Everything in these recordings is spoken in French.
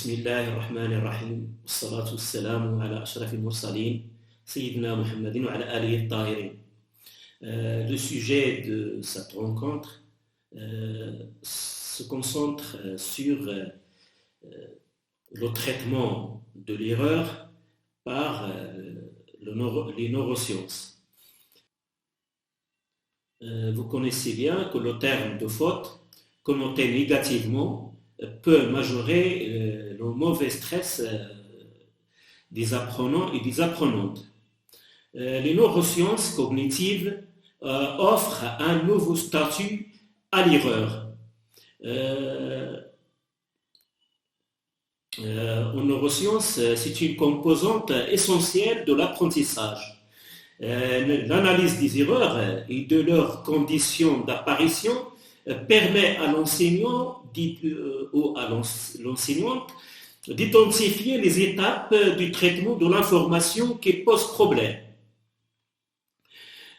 بسم الله الرحمن الرحيم والصلاة والسلام على أشرف المرسلين سيدنا محمد وعلى آله الطاهرين. Le sujet de cette rencontre se concentre sur le traitement de l'erreur par les neurosciences. Vous connaissez bien que le terme de faute, connoté négativement, peut majorer le mauvais stress des apprenants et des apprenantes. Les neurosciences cognitives offrent un nouveau statut à l'erreur. En neurosciences, c'est une composante essentielle de l'apprentissage. L'analyse des erreurs et de leurs conditions d'apparition permet à l'enseignant ou à l'enseignante d'identifier les étapes du traitement de l'information qui pose problème.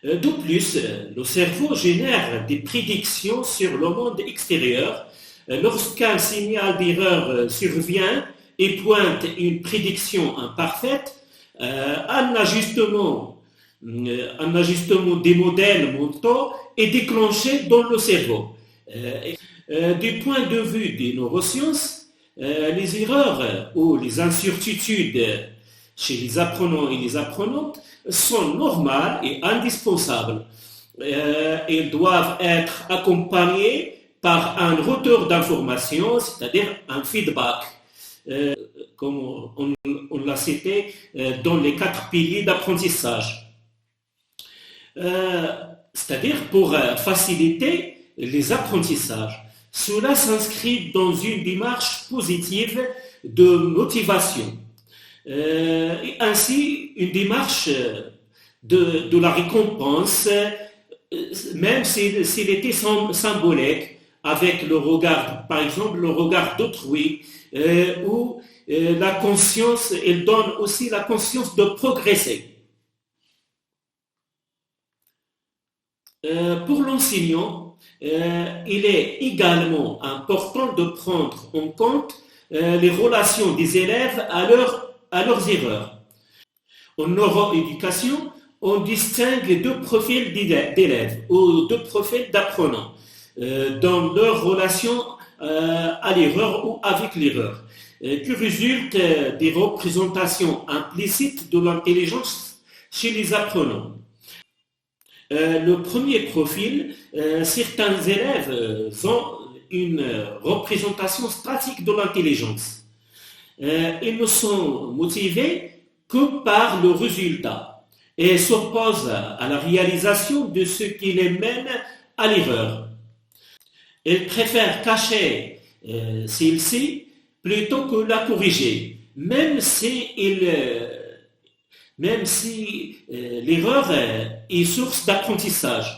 De plus, le cerveau génère des prédictions sur le monde extérieur. Lorsqu'un signal d'erreur survient et pointe une prédiction imparfaite, un ajustement des modèles mentaux est déclenché dans le cerveau. Du point de vue des neurosciences, les erreurs ou les incertitudes chez les apprenants et les apprenantes sont normales et indispensables. Elles doivent être accompagnées par un retour d'information, c'est-à-dire un feedback, comme on l'a cité dans les 4 piliers d'apprentissage. C'est-à-dire pour faciliter les apprentissages. Cela s'inscrit dans une démarche positive de motivation. Et ainsi, une démarche de la récompense, même s'il était symbolique, avec le regard, par exemple, le regard d'autrui, où la conscience, elle donne aussi la conscience de progresser. Pour l'enseignant, il est également important de prendre en compte les relations des élèves à leurs erreurs. En neuroéducation, on distingue 2 profils d'élèves ou 2 profils d'apprenants dans leur relation à l'erreur ou avec l'erreur, qui résulte des représentations implicites de l'intelligence chez les apprenants. Le premier profil, certains élèves ont une représentation statique de l'intelligence. Ils ne sont motivés que par le résultat et s'opposent à la réalisation de ce qui les mène à l'erreur. Ils préfèrent cacher celle-ci plutôt que la corriger, même si l'erreur est source d'apprentissage.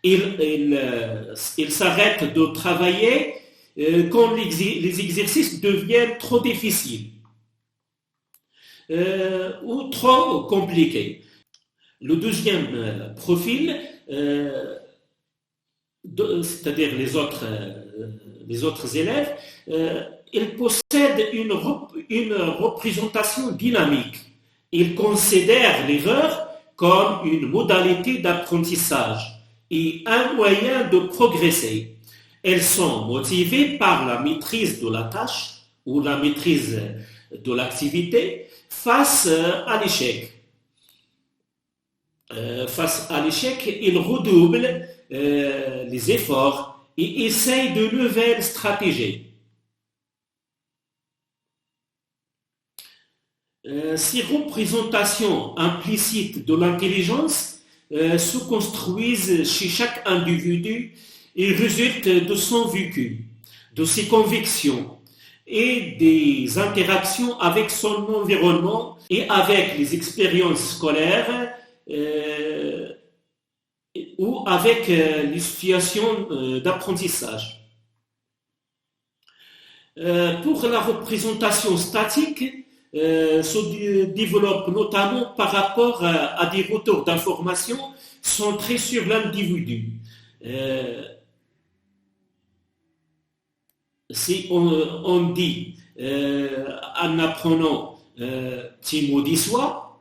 Il s'arrête de travailler quand les exercices deviennent trop difficiles ou trop compliqués. Le deuxième profil, c'est-à-dire les autres élèves, ils possèdent une représentation dynamique. Ils considèrent l'erreur comme une modalité d'apprentissage et un moyen de progresser. Elles sont motivées par la maîtrise de la tâche ou la maîtrise de l'activité face à l'échec. Face à l'échec, ils redoublent les efforts et essayent de nouvelles stratégies. Ces représentations implicites de l'intelligence se construisent chez chaque individu et résultent de son vécu, de ses convictions et des interactions avec son environnement et avec les expériences scolaires ou avec les situations d'apprentissage. Pour la représentation statique, se développe notamment par rapport à des retours d'informations centrés sur l'individu. Si on dit en apprenant Timo d'Issois,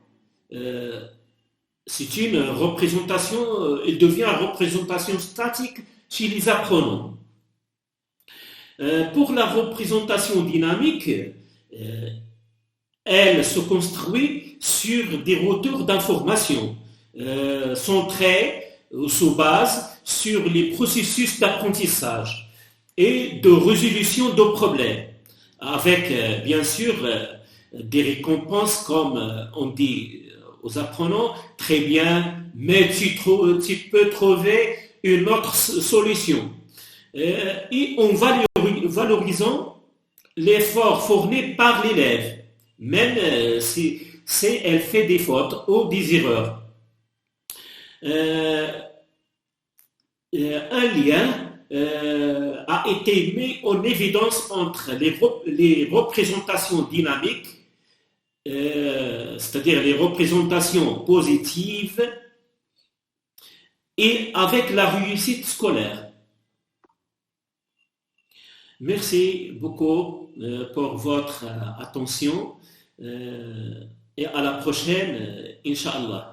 c'est une représentation, il devient une représentation statique chez les apprenants. Pour la représentation dynamique, elle se construit sur des retours d'information centrés ou se base sur les processus d'apprentissage et de résolution de problèmes, avec bien sûr des récompenses comme on dit aux apprenants, très bien, mais tu peux trouver une autre solution. Et en valorisant l'effort fourni par l'élève, même si elle fait des fautes ou des erreurs. Un lien a été mis en évidence entre les représentations dynamiques, c'est-à-dire les représentations positives, et avec la réussite scolaire. Merci beaucoup pour votre attention et à la prochaine, Inch'Allah.